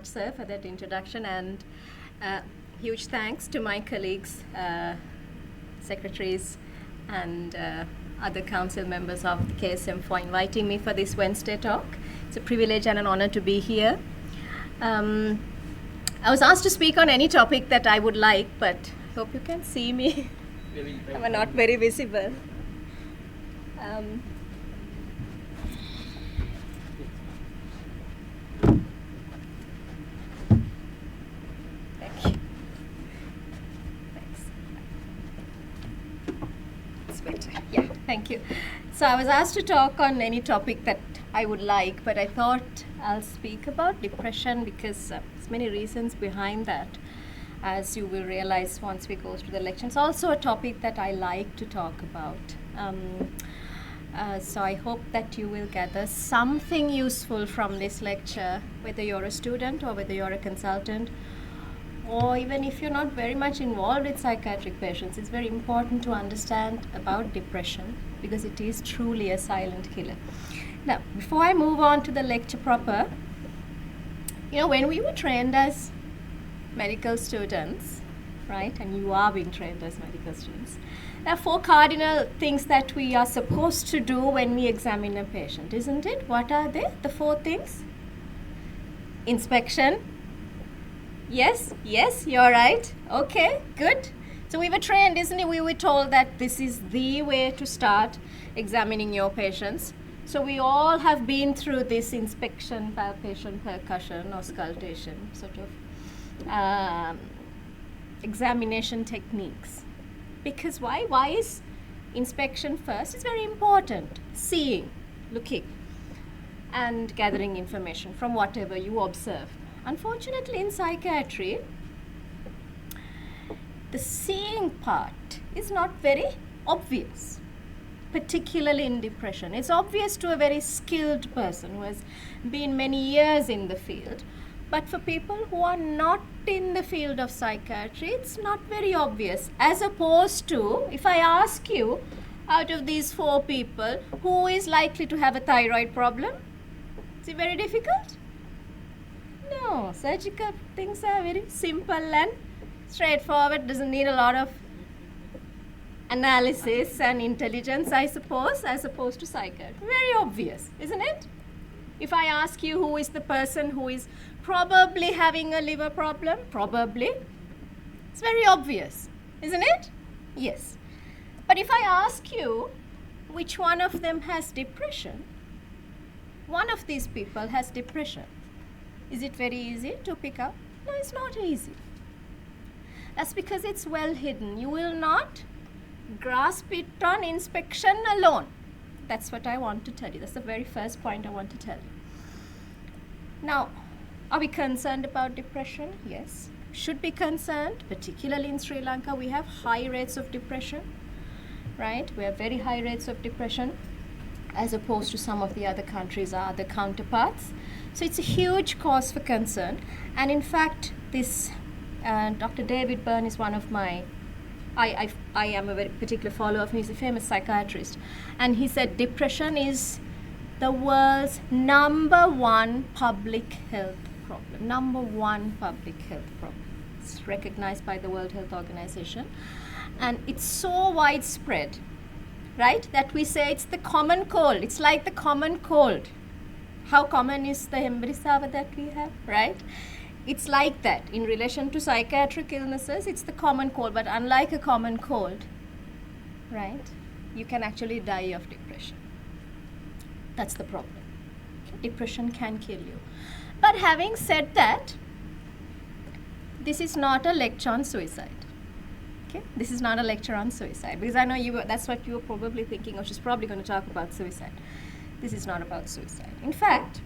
sir, for that introduction, and huge thanks to my colleagues, secretaries, and other council members of the KSM for inviting me for this Wednesday talk. It's a privilege and an honor to be here. I was asked to speak on any topic that I would like, but I hope you can see me. I'm not very visible. Thank you. Thanks. It's better. Yeah, thank you. So I was asked to talk on any topic that I would like, but I thought I'll speak about depression because there's many reasons behind that, as you will realize once we go through the lecture. It's also a topic that I like to talk about. So I hope that you will gather something useful from this lecture, whether you're a student or whether you're a consultant, or even if you're not very much involved with psychiatric patients. It's very important to understand about depression because it is truly a silent killer. Now, before I move on to the lecture proper, when we were trained as medical students, right, and you are being trained as medical students, there are 4 cardinal things that we are supposed to do when we examine a patient, isn't it? What are they? The 4 things? Inspection. Yes, you're right. Okay, good. So we were trained, isn't it? We were told that this is the way to start examining your patients. So we all have been through this inspection, palpation, percussion, auscultation, sort of examination techniques. Because why? Why is inspection first? It's very important. Seeing, looking, and gathering information from whatever you observe. Unfortunately, in psychiatry, the seeing part is not very obvious, particularly in depression. It's obvious to a very skilled person who has been many years in the field. But for people who are not in the field of psychiatry, it's not very obvious. As opposed to, if I ask you, out of these 4 people, who is likely to have a thyroid problem? Is it very difficult? No, surgical things are very simple and straightforward, doesn't need a lot of analysis and intelligence, I suppose, as opposed to psychiatry. Very obvious, isn't it? If I ask you who is the person who is probably having a liver problem, probably, it's very obvious, isn't it? Yes. But if I ask you which one of them has depression, one of these people has depression, is it very easy to pick up? No, it's not easy. That's because it's well hidden. You will not grasp it on inspection alone. That's what I want to tell you. That's the very first point I want to tell you. Now, are we concerned about depression? Yes. Should be concerned, particularly in Sri Lanka. We have high rates of depression, right? We have very high rates of depression as opposed to some of the other countries, our other counterparts. So it's a huge cause for concern. And in fact, this Dr. David Byrne is one of my I am a very particular follower of him. He's a famous psychiatrist. And he said depression is the world's #1 public health problem. #1 public health problem. It's recognized by the World Health Organization. And it's so widespread, right, that we say it's the common cold. It's like the common cold. How common is the Hembrisava that we have, right? It's like that. In relation to psychiatric illnesses, it's the common cold. But unlike a common cold, right, you can actually die of depression. That's the problem. Depression can kill you. But having said that, this is not a lecture on suicide. Okay? This is not a lecture on suicide. Because I know that's what you were probably thinking, she's probably going to talk about suicide. This is not about suicide. In fact,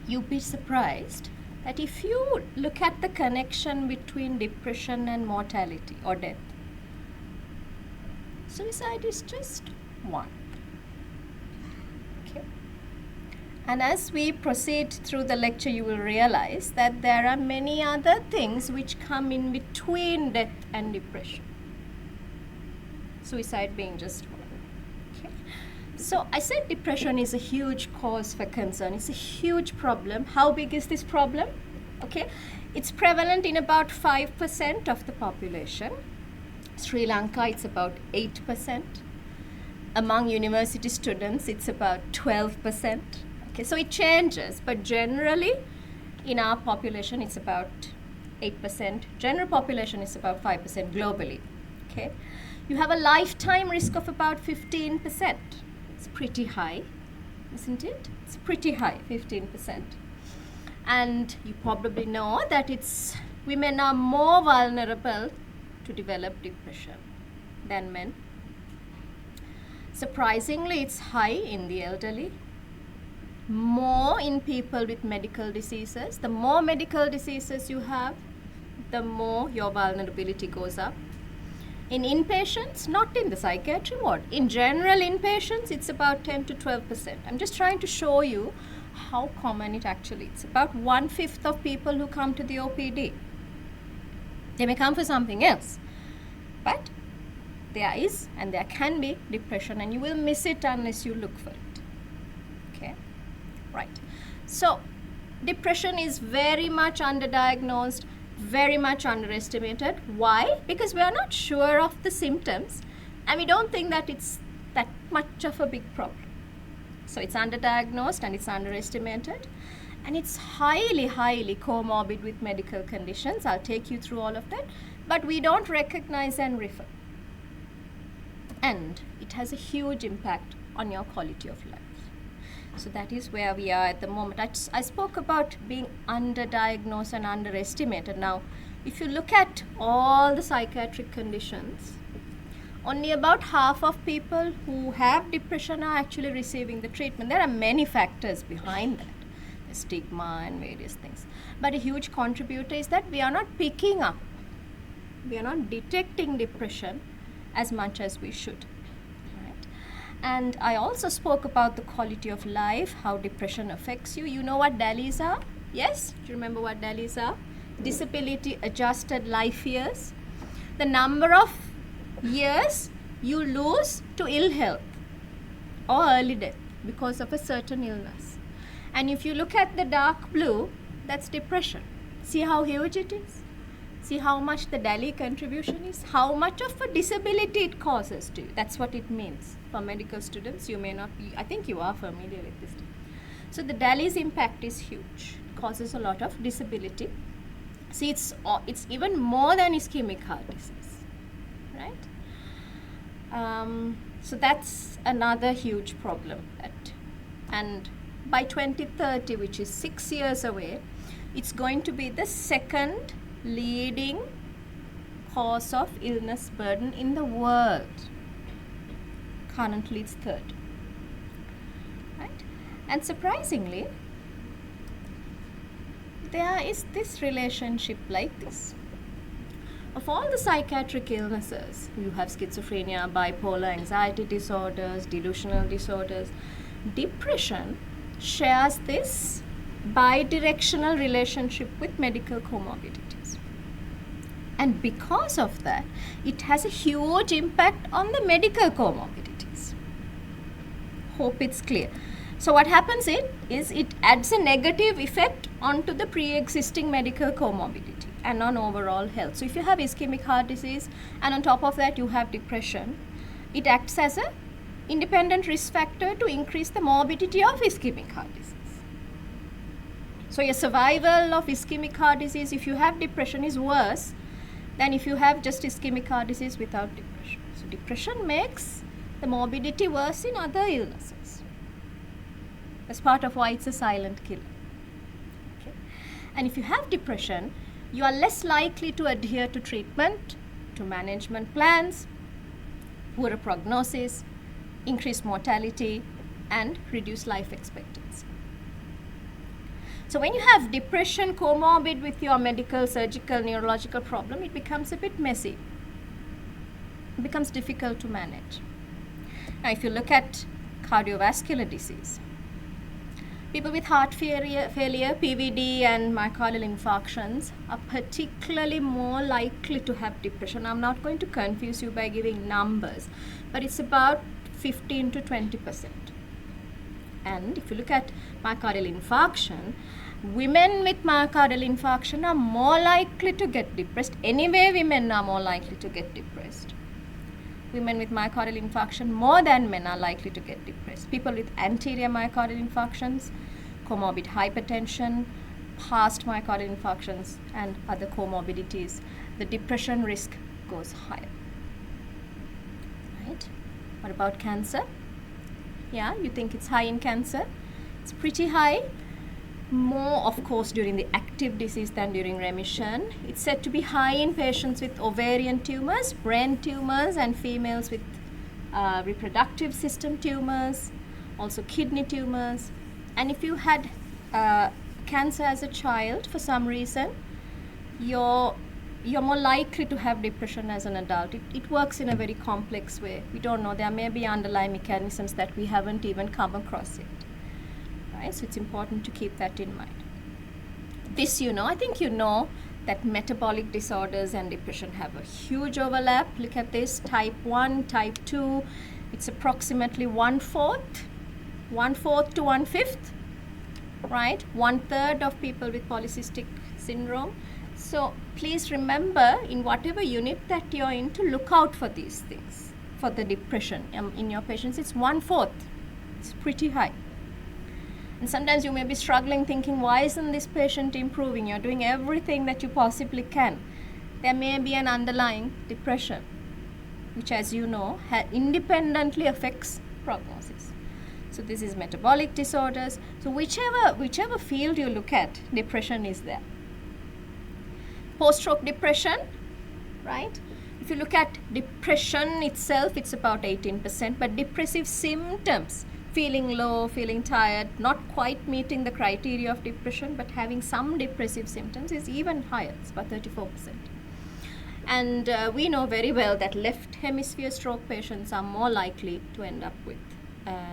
you'd be surprised that if you look at the connection between depression and mortality or death, suicide is just 1. Okay? And as we proceed through the lecture, you will realize that there are many other things which come in between death and depression. Suicide being just 1. Okay? So I said depression is a huge cause for concern. It's a huge problem. How big is this problem? Okay, it's prevalent in about 5% of the population. Sri Lanka, it's about 8%. Among university students, it's about 12%. Okay, so it changes, but generally in our population, it's about 8%. General population is about 5% globally. Okay, you have a lifetime risk of about 15%. It's pretty high, isn't it? It's pretty high, 15%. And you probably know that women are more vulnerable to develop depression than men. Surprisingly, it's high in the elderly, more in people with medical diseases. The more medical diseases you have, the more your vulnerability goes up. In inpatients, not in the psychiatry ward, in general inpatients, it's about 10 to 12%. I'm just trying to show you how common it actually is. About 1/5 of people who come to the OPD, they may come for something else, but there is and there can be depression, and you will miss it unless you look for it. Okay, right. So depression is very much underdiagnosed, very much underestimated. Why? Because we are not sure of the symptoms and we don't think that it's that much of a big problem. So it's underdiagnosed and it's underestimated, and it's highly, highly comorbid with medical conditions. I'll take you through all of that, but we don't recognize and refer. And it has a huge impact on your quality of life. So that is where we are at the moment. I spoke about being underdiagnosed and underestimated. Now, if you look at all the psychiatric conditions, only about half of people who have depression are actually receiving the treatment. There are many factors behind that, the stigma and various things. But a huge contributor is that we are not picking up, we are not detecting depression as much as we should. Right? And I also spoke about the quality of life, how depression affects you. You know what DALYs are? Yes? Do you remember what DALYs are? Disability adjusted life years. The number of years you lose to ill health or early death because of a certain illness. And if you look at the dark blue, that's depression. See how huge it is? See how much the DALY contribution is? How much of a disability it causes to you? That's what it means. For medical students, you may not be, I think you are familiar with this. So the DALY's impact is huge. It causes a lot of disability. See, it's even more than ischemic heart disease, right? So that's another huge problem. And by 2030, which is 6 years away, it's going to be the second leading cause of illness burden in the world. Currently, it's third. Right? And surprisingly, there is this relationship like this. Of all the psychiatric illnesses, you have schizophrenia, bipolar, anxiety disorders, delusional disorders. Depression shares this bidirectional relationship with medical comorbidities. And because of that, it has a huge impact on the medical comorbidities. Hope it's clear. So what happens is it adds a negative effect onto the pre-existing medical comorbidity and on overall health. So if you have ischemic heart disease and on top of that you have depression, it acts as an independent risk factor to increase the morbidity of ischemic heart disease. So your survival of ischemic heart disease if you have depression is worse than if you have just ischemic heart disease without depression. So depression makes the morbidity worse in other illnesses. That's part of why it's a silent killer. Okay? And if you have depression, you are less likely to adhere to treatment, to management plans, poorer prognosis, increased mortality, and reduced life expectancy. So when you have depression comorbid with your medical, surgical, neurological problem, it becomes a bit messy. It becomes difficult to manage. Now, if you look at cardiovascular disease, people with heart failure, PVD, and myocardial infarctions are particularly more likely to have depression. I'm not going to confuse you by giving numbers, but it's about 15 to 20%. And if you look at myocardial infarction, Women with myocardial infarction are more likely to get depressed. Anyway, women are more likely to get depressed. Women with myocardial infarction more than men are likely to get depressed. People with anterior myocardial infarctions, comorbid hypertension, past myocardial infarctions, and other comorbidities, the depression risk goes higher. Right? What about cancer? Yeah, you think it's high in cancer? It's pretty high. More, of course, during the active disease than during remission. It's said to be high in patients with ovarian tumors, brain tumors, and females with reproductive system tumors, also kidney tumors. And if you had cancer as a child for some reason, you're more likely to have depression as an adult. It works in a very complex way. We don't know. There may be underlying mechanisms that we haven't even come across yet. Right? So it's important to keep that in mind. This I think you know that metabolic disorders and depression have a huge overlap. Look at this, type 1, type 2, it's approximately 1/4 to 1/5, right? 1/3 of people with polycystic syndrome. So please remember, in whatever unit that you're in, to look out for these things. For the depression in your patients, it's 1/4. It's pretty high. And sometimes you may be struggling thinking, why isn't this patient improving? You're doing everything that you possibly can. There may be an underlying depression, which, as you know, independently affects prognosis. So this is metabolic disorders. So whichever field you look at, depression is there. Post-stroke depression, right? If you look at depression itself, it's about 18%, but depressive symptoms, feeling low, feeling tired, not quite meeting the criteria of depression, but having some depressive symptoms, is even higher. It's about 34%. And we know very well that left hemisphere stroke patients are more likely to end up with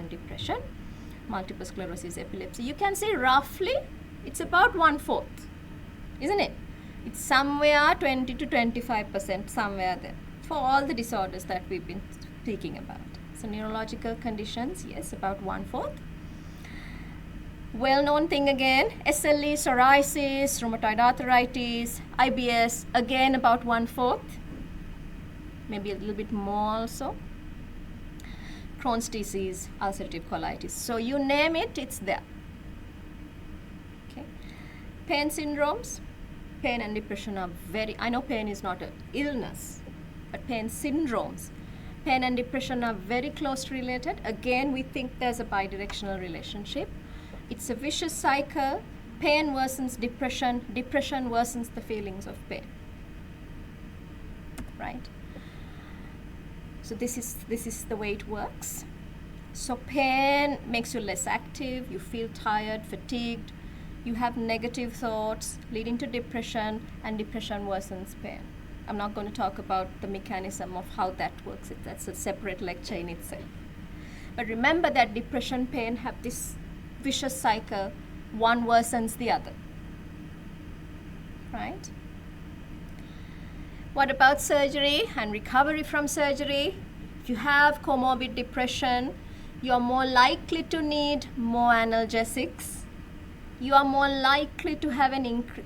depression, multiple sclerosis, epilepsy. You can say roughly it's about 1/4, isn't it? It's somewhere 20 to 25%, somewhere there, for all the disorders that we've been speaking about. So neurological conditions, yes, about 1/4. Well-known thing again, SLE, psoriasis, rheumatoid arthritis, IBS, again about 1/4, maybe a little bit more also. Crohn's disease, ulcerative colitis. So you name it, it's there. Okay. Pain syndromes. Pain and depression are I know pain is not an illness, but pain syndromes. Pain and depression are very closely related. Again, we think there's a bidirectional relationship. It's a vicious cycle. Pain worsens depression. Depression worsens the feelings of pain. Right? So this is the way it works. So pain makes you less active. You feel tired, fatigued. You have negative thoughts leading to depression, and depression worsens pain. I'm not going to talk about the mechanism of how that works. That's a separate lecture in itself. But remember that depression, pain have this vicious cycle. One worsens the other. Right? What about surgery and recovery from surgery? If you have comorbid depression, you are more likely to need more analgesics. You are more likely to have an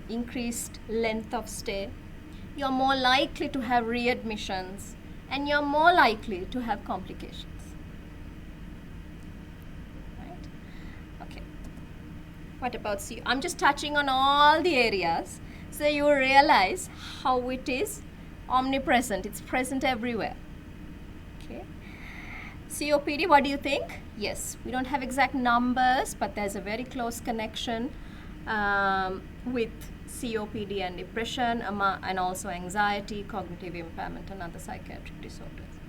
increased length of stay. You're more likely to have readmissions, and you're more likely to have complications. Right? Okay. What about COPD? I'm just touching on all the areas so you realize how it is omnipresent. It's present everywhere. Okay. COPD, what do you think? Yes, we don't have exact numbers, but there's a very close connection with COPD and depression, and also anxiety, cognitive impairment, and other psychiatric disorders.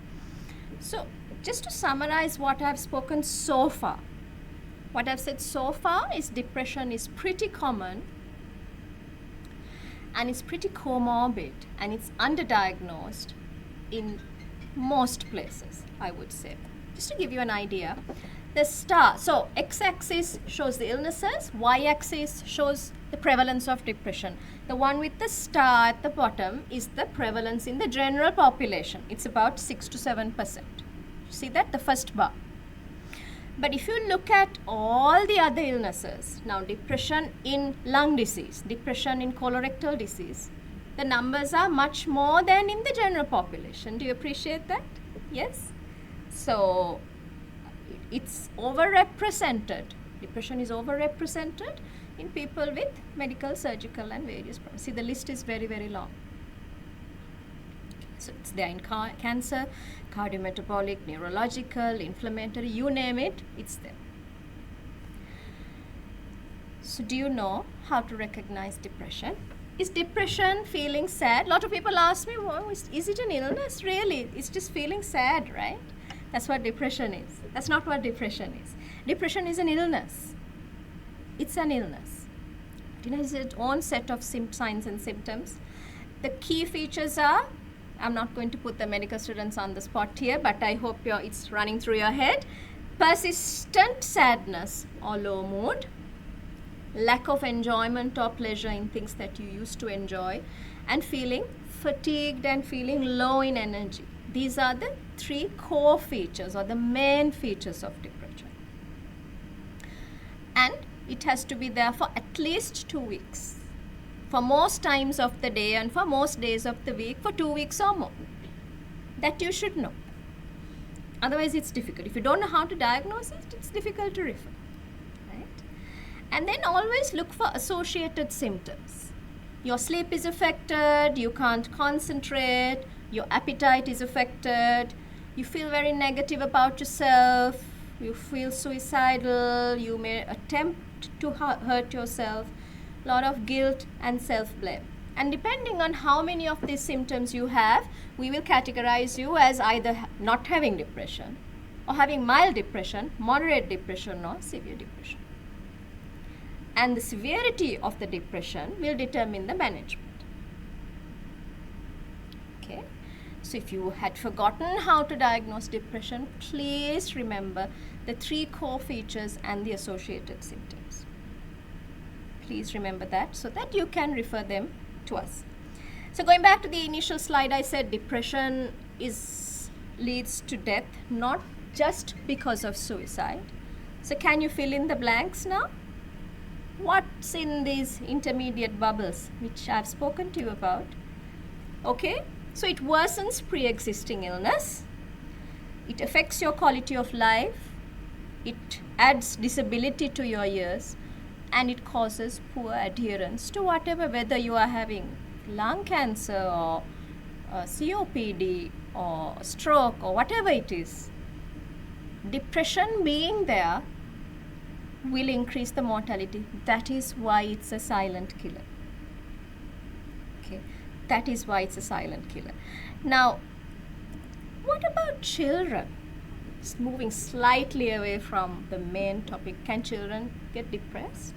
So, just to summarize what I've spoken so far, what I've said so far is depression is pretty common, and it's pretty comorbid, and it's underdiagnosed in most places, I would say. Just to give you an idea, the star, so x-axis shows the illnesses, y-axis shows the prevalence of depression. The one with the star at the bottom is the prevalence in the general population. It's about 6 to 7%. See that? The first bar. But if you look at all the other illnesses, now depression in lung disease, depression in colorectal disease, the numbers are much more than in the general population. Do you appreciate that? Yes? So it's overrepresented. Depression is overrepresented in people with medical, surgical and various problems. See, the list is very, very long. So it's there in cancer, cardiometabolic, neurological, inflammatory, you name it, it's there. So do you know how to recognize depression? Is depression feeling sad? A lot of people ask me, well, is it an illness? Really? It's just feeling sad, right? That's what depression is. That's not what depression is. Depression is an illness. It's an illness. It has its own set of signs and symptoms. The key features are, I'm not going to put the medical students on the spot here, but I hope it's running through your head. Persistent sadness or low mood, lack of enjoyment or pleasure in things that you used to enjoy, and feeling fatigued and feeling low in energy. These are the three core features or the main features of depression. And it has to be there for at least 2 weeks. For most times of the day and for most days of the week, for 2 weeks or more. That you should know. Otherwise it's difficult. If you don't know how to diagnose it, it's difficult to refer. Right? And then always look for associated symptoms. Your sleep is affected, you can't concentrate, your appetite is affected, you feel very negative about yourself, you feel suicidal, you may attempt to hurt yourself, a lot of guilt and self-blame. And depending on how many of these symptoms you have, we will categorize you as either not having depression or having mild depression, moderate depression or severe depression. And the severity of the depression will determine the management. Okay. So if you had forgotten how to diagnose depression, please remember the 3 core features and the associated symptoms. Please remember that so that you can refer them to us. So going back to the initial slide, I said depression leads to death, not just because of suicide. So can you fill in the blanks now? What's in these intermediate bubbles which I've spoken to you about? Okay, so it worsens pre-existing illness, it affects your quality of life, it adds disability to your years, and it causes poor adherence to whatever, whether you are having lung cancer or COPD or stroke or whatever it is. Depression being there will increase the mortality. That is why it's a silent killer. Okay, that is why it's a silent killer. Now, what about children? Just moving slightly away from the main topic, can children get depressed?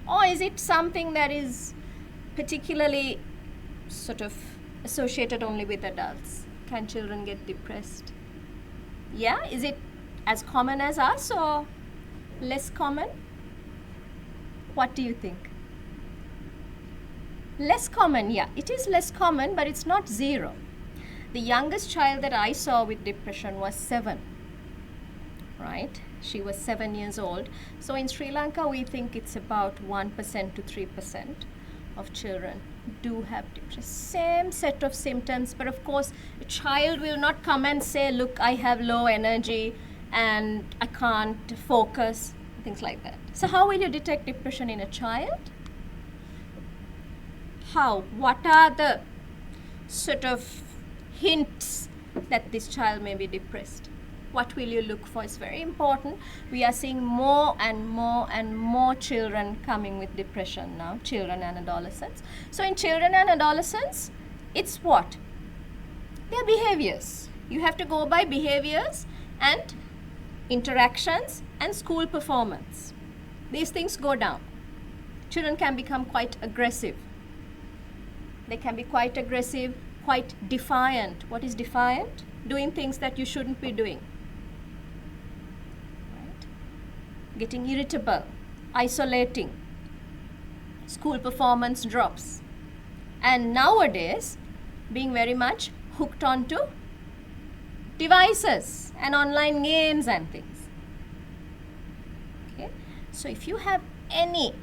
Or is it something that is particularly sort of associated only with adults? Can children get depressed? Yeah, is it as common as us or less common? What do you think? Less common, yeah, it is less common, but it's not 0. The youngest child that I saw with depression was 7, right? She was 7 years old. So in Sri Lanka, we think it's about 1% to 3% of children do have depression. Same set of symptoms, but of course, a child will not come and say, look, I have low energy and I can't focus, things like that. So how will you detect depression in a child? How? What are the sort of hints that this child may be depressed? What will you look for? It's very important. We are seeing more and more and more children coming with depression now, children and adolescents. So in children and adolescents, it's what? Their behaviors. You have to go by behaviors and interactions and school performance. These things go down. Children can become quite aggressive. They can be quite aggressive, quite defiant. What is defiant? Doing things that you shouldn't be doing. Right? Getting irritable, isolating. School performance drops. And nowadays, being very much hooked onto devices and online games and things. So if you have any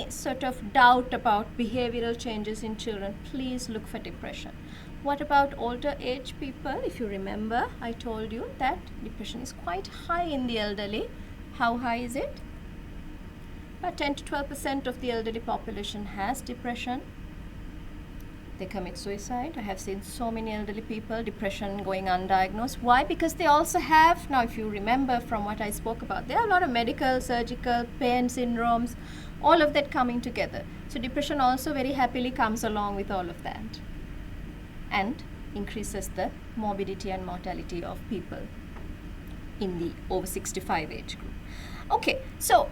sort of doubt about behavioral changes in children, please look for depression. What about older age people? If you remember, I told you that depression is quite high in the elderly. How high is it? About 10 to 12% of the elderly population has depression. They commit suicide. I have seen so many elderly people, depression going undiagnosed. Why? Because they also have, now if you remember from what I spoke about, there are a lot of medical, surgical, pain syndromes, all of that coming together. So depression also very happily comes along with all of that and increases the morbidity and mortality of people in the over 65 age group. Okay, so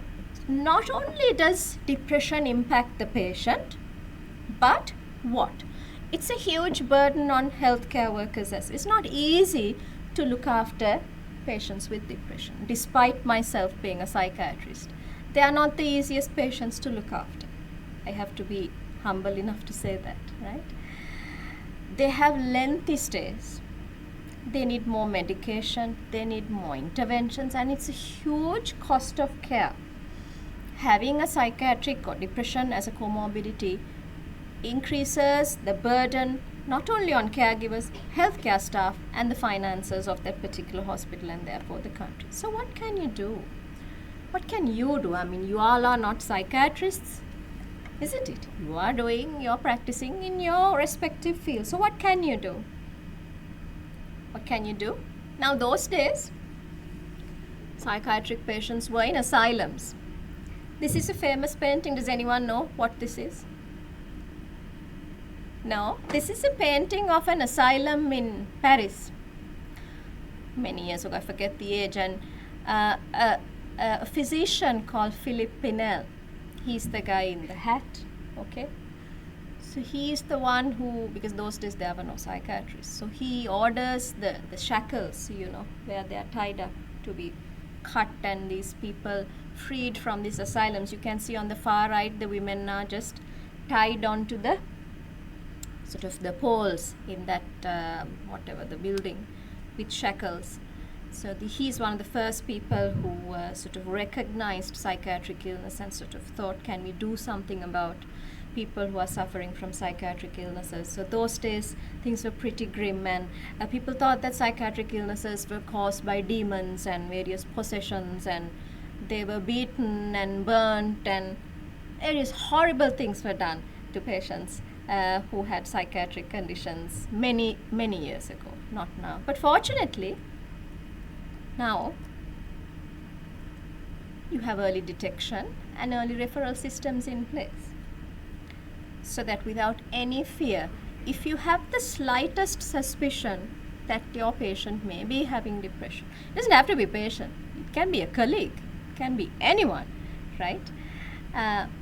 not only does depression impact the patient, but what? It's a huge burden on healthcare workers as well. It's not easy to look after patients with depression, despite myself being a psychiatrist. They are not the easiest patients to look after. I have to be humble enough to say that, right? They have lengthy stays. They need more medication, they need more interventions, and it's a huge cost of care. Having a psychiatric or depression as a comorbidity increases the burden not only on caregivers, healthcare staff, and the finances of that particular hospital and therefore the country. So what can you do? What can you do? I mean, you all are not psychiatrists, isn't it? You're practicing in your respective field. So what can you do? What can you do? Now, those days, psychiatric patients were in asylums. This is a famous painting. Does anyone know what this is? No, this is a painting of an asylum in Paris. Many years ago, I forget the age, and a physician called Philippe Pinel. He's the guy in the hat, okay? So he's the one who, because those days there were no psychiatrists, so he orders the shackles, where they are tied up to be cut, and these people freed from these asylums. You can see on the far right, the women are just tied onto the sort of the poles in that whatever the building with shackles. So he's one of the first people who sort of recognized psychiatric illness and sort of thought, can we do something about people who are suffering from psychiatric illnesses? So those days things were pretty grim, and people thought that psychiatric illnesses were caused by demons and various possessions, and they were beaten and burnt, and various horrible things were done to patients who had psychiatric conditions many years ago, not now. But fortunately, now you have early detection and early referral systems in place, so that without any fear, if you have the slightest suspicion that your patient may be having depression, it doesn't have to be a patient, it can be a colleague, it can be anyone, right?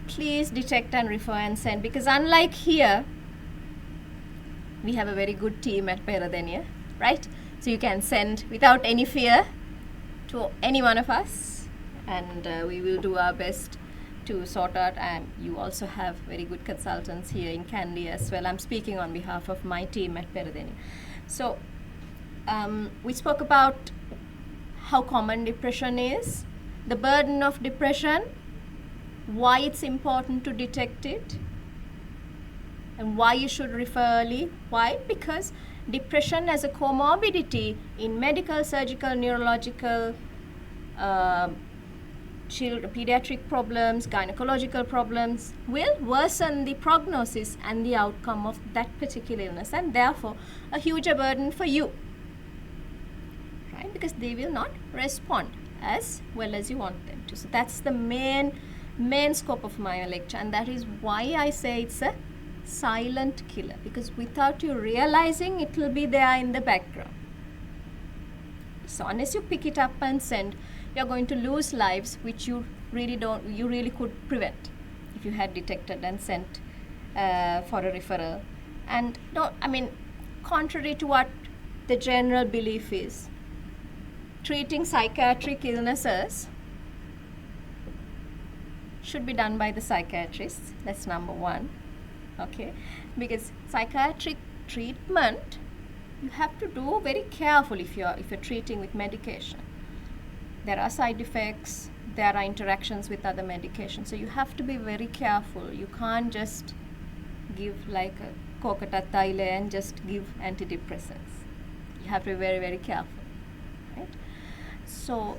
Please detect and refer and send, because unlike here, we have a very good team at Peradeniya, right? So you can send without any fear to any one of us, and we will do our best to sort out. And you also have very good consultants here in Kandy as well. I'm speaking on behalf of my team at Peradeniya. So we spoke about how common depression is, the burden of depression, why it's important to detect it, and why you should refer early. Why? Because depression as a comorbidity in medical, surgical, neurological, pediatric problems, gynecological problems will worsen the prognosis and the outcome of that particular illness, and therefore a huger burden for you, right? Because they will not respond as well as you want them to. So that's the main scope of my lecture, and that is why I say it's a silent killer, because without you realizing, it will be there in the background. So unless you pick it up and send, you're going to lose lives which you really could prevent if you had detected and sent for a referral. And contrary to what the general belief is, treating psychiatric illnesses should be done by the psychiatrist. That's number one. Okay, because psychiatric treatment you have to do very carefully if you're treating with medication. There are side effects, there are interactions with other medications. So you have to be very careful. You can't just give like a kokatattaile and just give antidepressants. You have to be very, very careful, right? So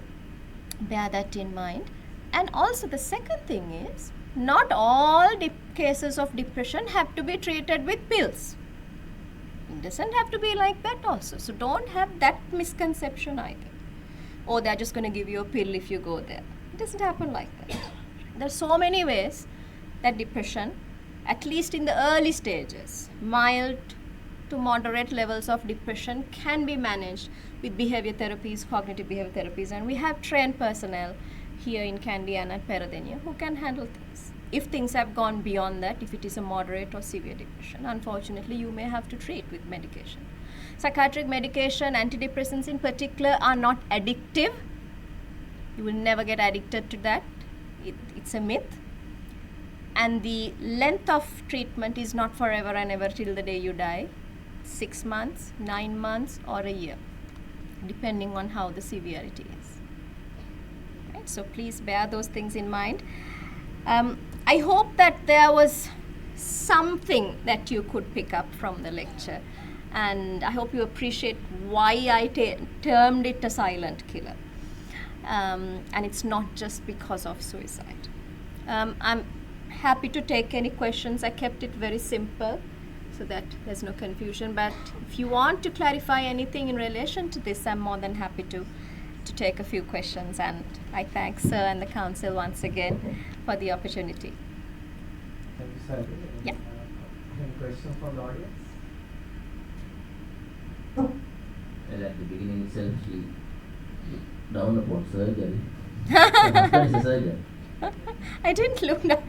bear that in mind. And also the second thing is, not all cases of depression have to be treated with pills. It doesn't have to be like that also. So don't have that misconception either. Oh, they're just going to give you a pill if you go there. It doesn't happen like that. There are so many ways that depression, at least in the early stages, mild to moderate levels of depression can be managed with behavior therapies, cognitive behavior therapies, and we have trained personnel here in Kandy and at Peradeniya who can handle things. If things have gone beyond that, if it is a moderate or severe depression, unfortunately you may have to treat with medication. Psychiatric medication, antidepressants in particular, are not addictive. You will never get addicted to that. It's a myth. And the length of treatment is not forever and ever till the day you die. 6 months, 9 months, or a year, depending on how the severity is. Right? So please bear those things in mind. I hope that there was something that you could pick up from the lecture, and I hope you appreciate why I termed it a silent killer. And it's not just because of suicide. I'm happy to take any questions. I kept it very simple so that there's no confusion, but if you want to clarify anything in relation to this, I'm more than happy to take a few questions, and I thank Sir and the Council once again for the opportunity. Thank you, sir. Yeah. Any questions from the audience? Well, at the beginning itself, she looked down upon surgery. Her husband is a surgeon. I didn't look down.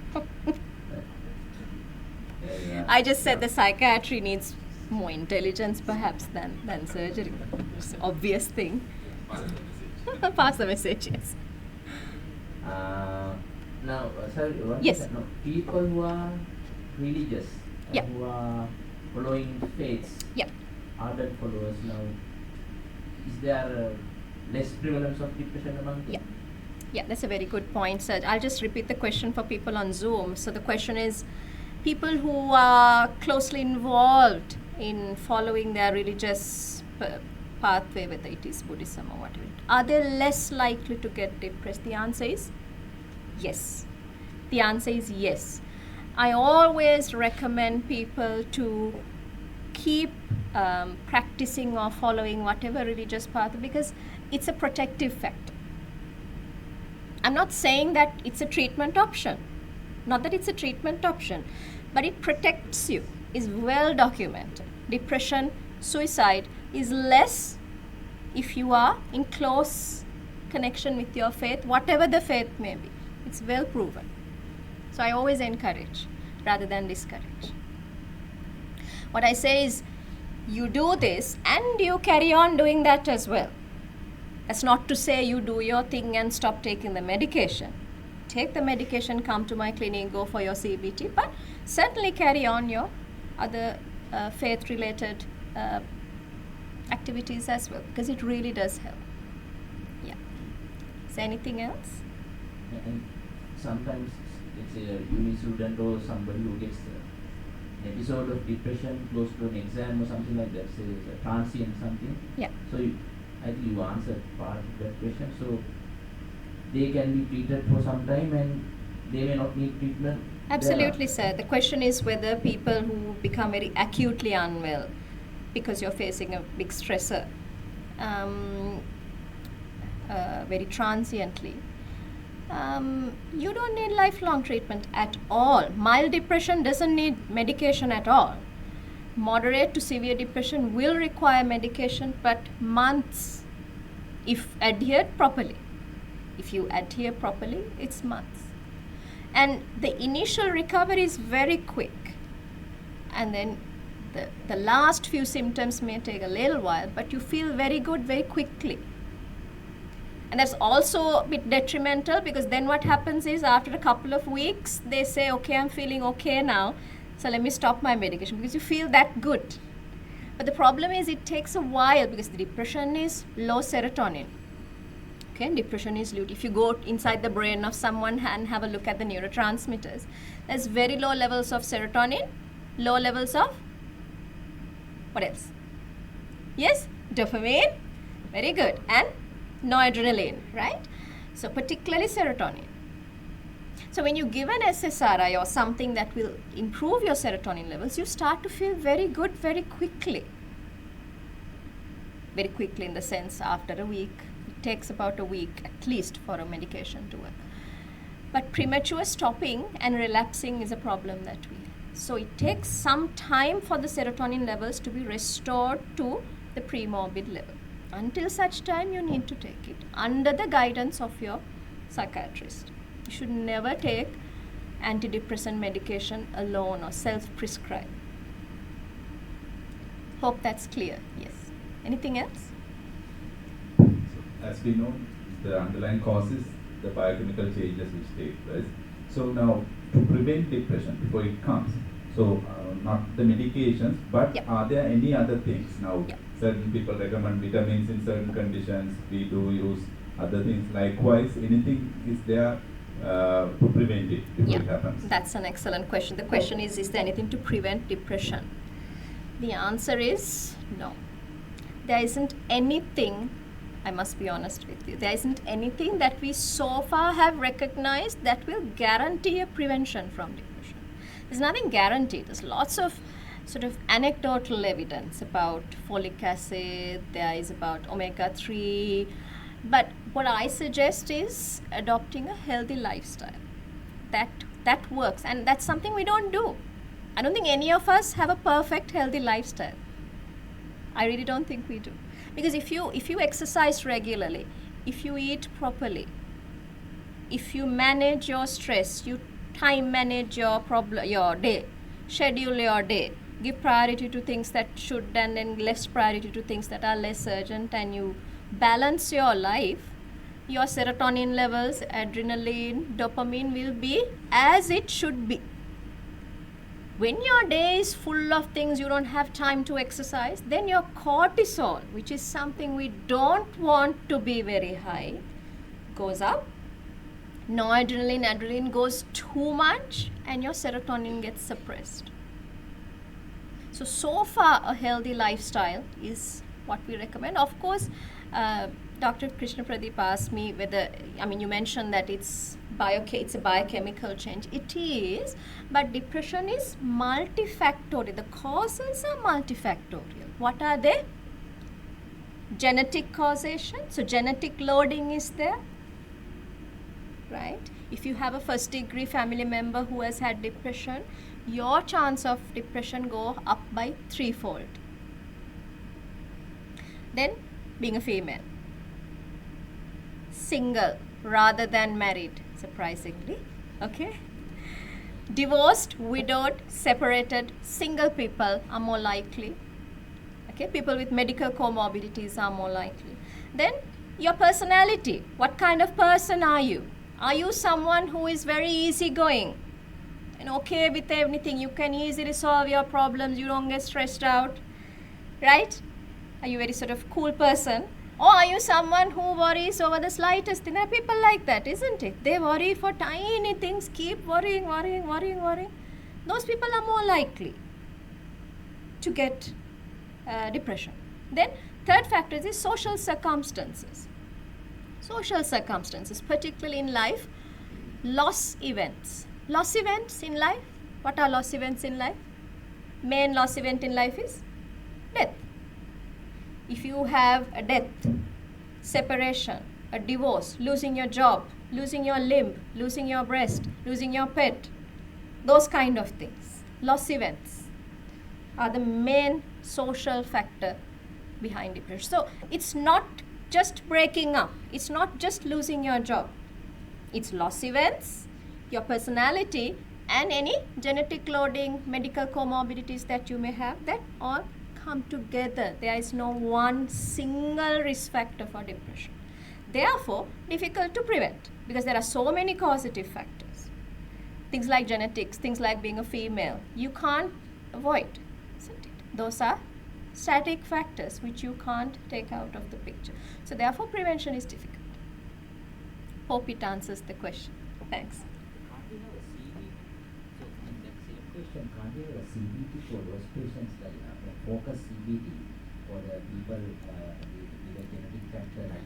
I just said the psychiatry needs more intelligence perhaps than surgery. It's an obvious thing. Pass the message, yes. Now, sir, what Yes. is that? No, people who are religious, Yeah. who are following faiths, Yeah. ardent followers now, is there less prevalence of depression among them? Yeah. Yeah, that's a very good point, sir. I'll just repeat the question for people on Zoom. So the question is, people who are closely involved in following their religious pathway, whether it is Buddhism or whatever, are they less likely to get depressed? The answer is yes. The answer is yes. I always recommend people to keep practicing or following whatever religious path, because it's a protective factor. I'm not saying that it's a treatment option. Not that it's a treatment option, but it protects you, is well documented. Depression, suicide is less if you are in close connection with your faith, whatever the faith may be. It's well proven. So I always encourage rather than discourage. What I say is, you do this and you carry on doing that as well. That's not to say you do your thing and stop taking the medication. Take the medication, come to my clinic, go for your CBT, but certainly carry on your other faith-related activities as well, because it really does help. Yeah. Is there anything else? And sometimes it's a uni student or somebody who gets an episode of depression close to an exam or something like that, say it's a transient something. Yeah. So I think you answered part of that question. So they can be treated for some time and they may not need treatment. Absolutely, sir. The question is whether people who become very acutely unwell because you're facing a big stressor, very transiently, you don't need lifelong treatment at all. Mild depression doesn't need medication at all. Moderate to severe depression will require medication, but months if adhered properly. If you adhere properly, it's months. And the initial recovery is very quick. And then the last few symptoms may take a little while, but you feel very good very quickly. And that's also a bit detrimental, because then what happens is after a couple of weeks, they say, okay, I'm feeling okay now, so let me stop my medication, because you feel that good. But the problem is it takes a while, because the depression is low serotonin. Okay, depression is loot. If you go inside the brain of someone and have a look at the neurotransmitters, there's very low levels of serotonin, low levels of what else? Yes, dopamine. Very good. And noradrenaline, right? So particularly serotonin. So when you give an SSRI or something that will improve your serotonin levels, you start to feel very good very quickly. Very quickly in the sense after a week. It takes about a week at least for a medication to work. But premature stopping and relapsing is a problem that we have. So it takes some time for the serotonin levels to be restored to the pre-morbid level. Until such time, you need to take it under the guidance of your psychiatrist. You should never take antidepressant medication alone or self-prescribe. Hope that's clear. Yes. Anything else? As we know, the underlying cause is the biochemical changes which take place. So now, to prevent depression before it comes, so not the medications, but Yep. are there any other things? Now, Yep. certain people recommend vitamins in certain conditions. We do use other things. Likewise, anything is there to prevent it before it happens? That's an excellent question. The question is there anything to prevent depression? The answer is no. There isn't anything, I must be honest with you, there isn't anything that we so far have recognized that will guarantee a prevention from depression. There's nothing guaranteed. There's lots of sort of anecdotal evidence about folic acid, there is about omega-3, but what I suggest is adopting a healthy lifestyle. That works, and that's something we don't do. I don't think any of us have a perfect healthy lifestyle. I really don't think we do. Because if you exercise regularly, if you eat properly, if you manage your stress, you time manage your day, schedule your day, give priority to things that should and then less priority to things that are less urgent, and you balance your life, your serotonin levels, adrenaline, dopamine will be as it should be. When your day is full of things, you don't have time to exercise, then your cortisol, which is something we don't want to be very high, goes up. Noradrenaline, adrenaline goes too much, and your serotonin gets suppressed. So far a healthy lifestyle is what we recommend. Of course, Dr. Krishna Pradeep asked me whether, you mentioned that it's a biochemical change. It is, but depression is multifactorial. The causes are multifactorial. What are they? Genetic causation. So genetic loading is there, right? If you have a first degree family member who has had depression, your chance of depression go up by 3-fold. Then being a female, single rather than married, surprisingly, okay? Divorced, widowed, separated, single people are more likely, okay? People with medical comorbidities are more likely. Then your personality, what kind of person are you? Are you someone who is very easygoing and okay with everything? You can easily solve your problems, you don't get stressed out, right? Are you a very sort of cool person? Or are you someone who worries over the slightest thing? There are people like that, isn't it? They worry for tiny things, keep worrying. Those people are more likely to get depression. Then third factor is social circumstances. Social circumstances, particularly in life, loss events. Loss events in life, what are loss events in life? Main loss event in life is death. If you have a death, separation, a divorce, losing your job, losing your limb, losing your breast, losing your pet, those kind of things, loss events are the main social factor behind depression. So it's not just breaking up, it's not just losing your job, it's loss events, your personality, and any genetic loading, medical comorbidities that you may have, that all come together. There is no one single risk factor for depression. Therefore, difficult to prevent because there are so many causative factors. Things like genetics, things like being a female, you can't avoid, isn't it? Those are static factors which you can't take out of the picture. So therefore, prevention is difficult. Hope it answers the question. Thanks. Can't we have a CBT? So in that same question, can't we have a CBT for those patients like focus CBT for the people with a genetic factor like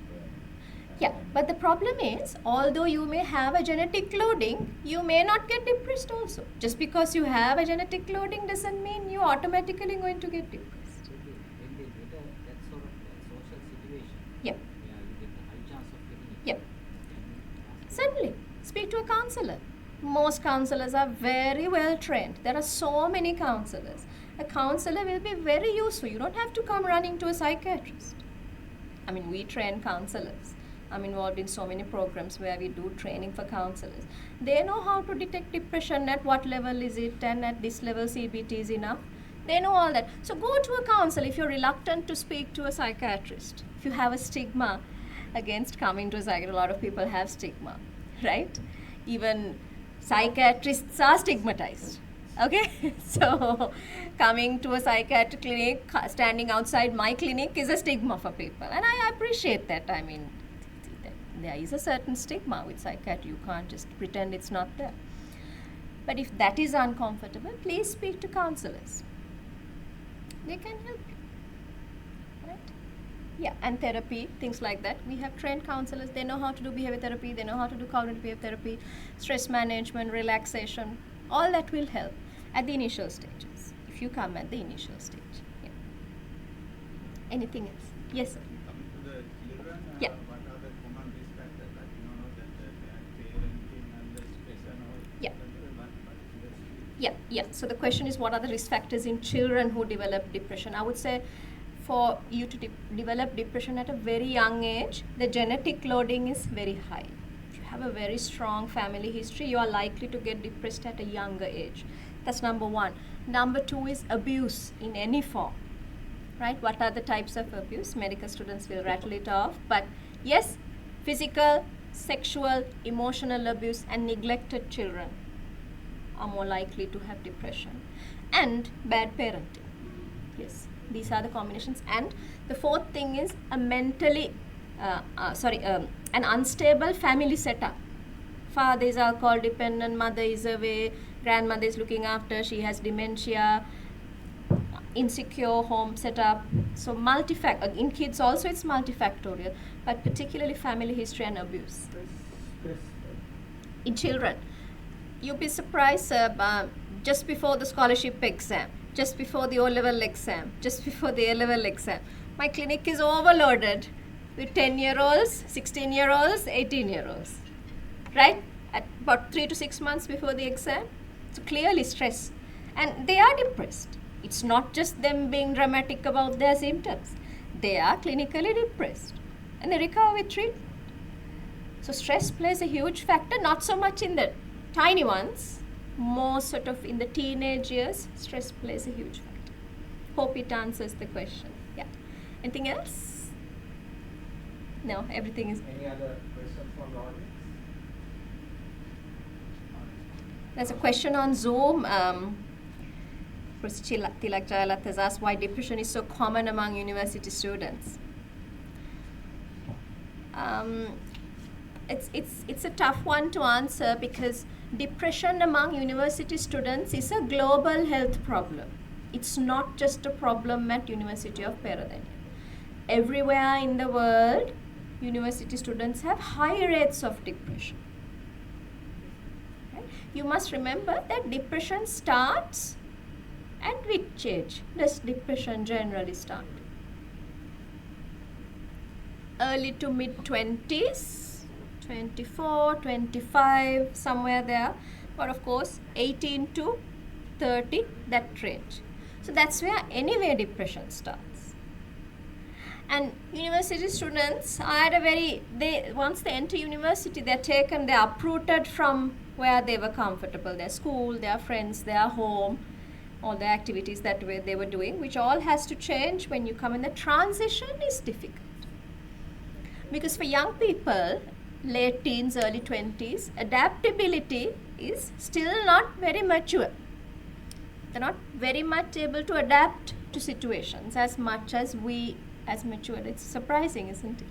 Yeah, but the problem is, although you may have a genetic loading, you may not get depressed also. Just because you have a genetic loading doesn't mean you're automatically going to get depressed. When they get that sort of social situation, Yep. where you get the high chance of getting it, Yep. can you ask Certainly, speak to a counselor. Most counselors are very well trained. There are so many counselors. A counselor will be very useful. You don't have to come running to a psychiatrist. I mean, we train counselors. I'm involved in so many programs where we do training for counselors. They know how to detect depression, at what level is it, and at this level CBT is enough. They know all that. So go to a counselor if you're reluctant to speak to a psychiatrist. If you have a stigma against coming to a psychiatrist, a lot of people have stigma, right? Even psychiatrists are stigmatized. Okay, so coming to a psychiatric clinic, standing outside my clinic is a stigma for people, and I appreciate that. I mean, there is a certain stigma with psychiatry. You can't just pretend it's not there. But if that is uncomfortable, please speak to counselors. They can help you. Right? Yeah, and therapy, things like that. We have trained counselors. They know how to do behavior therapy. They know how to do cognitive behavior therapy, stress management, relaxation. All that will help at the initial stages, if you come at the initial stage. Yeah. Anything else? Yes, sir. Coming to the children, Yeah. what are the common risk factors that parenting and the stress and all? Yeah. But Yeah. So the question is, what are the risk factors in children who develop depression? I would say for you to develop depression at a very young age, the genetic loading is very high. If you have a very strong family history, you are likely to get depressed at a younger age. That's number one. Number two is abuse in any form. Right? What are the types of abuse? Medical students will rattle it off. But yes, physical, sexual, emotional abuse, and neglected children are more likely to have depression. And bad parenting. Yes, these are the combinations. And the fourth thing is a an unstable family setup. Father is alcohol dependent, mother is away, grandmother is looking after, she has dementia, insecure home setup. So in kids also it's multifactorial, but particularly family history and abuse. In children, you'd be surprised, just before the scholarship exam, just before the O-level exam, just before the A-level exam, my clinic is overloaded with 10-year-olds, 16-year-olds, 18-year-olds, right? At about 3 to 6 months before the exam. So clearly stress. And they are depressed. It's not just them being dramatic about their symptoms. They are clinically depressed. And they recover with treatment. So stress plays a huge factor, not so much in the tiny ones, more sort of in the teenage years, stress plays a huge factor. Hope it answers the question. Yeah. Anything else? No, everything is. Any other questions from the audience? There's a question on Zoom. Professor Tilak Jayalat has asked why depression is so common among university students. It's a tough one to answer because depression among university students is a global health problem. It's not just a problem at University of Peradeniya. Everywhere in the world, university students have high rates of depression. Right? You must remember that depression starts at which age does depression generally start? Early to mid-20s, 24, 25, somewhere there. But of course, 18 to 30, that range. So that's where anyway depression starts. And university students are at once they enter university, they're uprooted from where they were comfortable, their school, their friends, their home, all the activities that they were doing, which all has to change when you come in. The transition is difficult. Because for young people, late teens, early 20s, adaptability is still not very mature. They're not very much able to adapt to situations as much as we as mature. It's surprising, isn't it?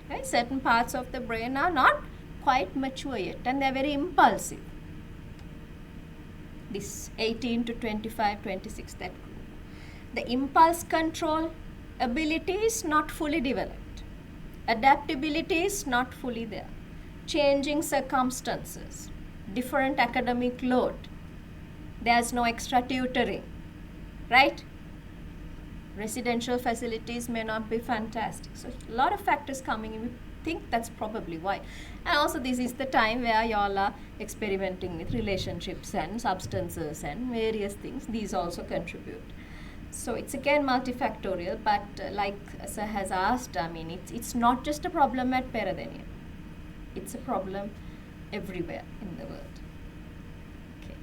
Right? Certain parts of the brain are not quite mature yet, and they're very impulsive. This 18 to 25, 26, that group. The impulse control ability is not fully developed. Adaptability is not fully there. Changing circumstances, different academic load. There's no extra tutoring, right? Residential facilities may not be fantastic. So a lot of factors coming in. We think that's probably why. And also this is the time where y'all are experimenting with relationships and substances and various things. These also contribute. So it's again multifactorial, but like Sir has asked, I mean, it's not just a problem at Peradeniya. It's a problem everywhere in the world. Okay.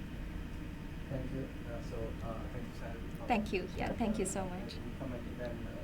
Thank you. Thank you, Sally. Thank you. Yeah, thank you so much. Informative and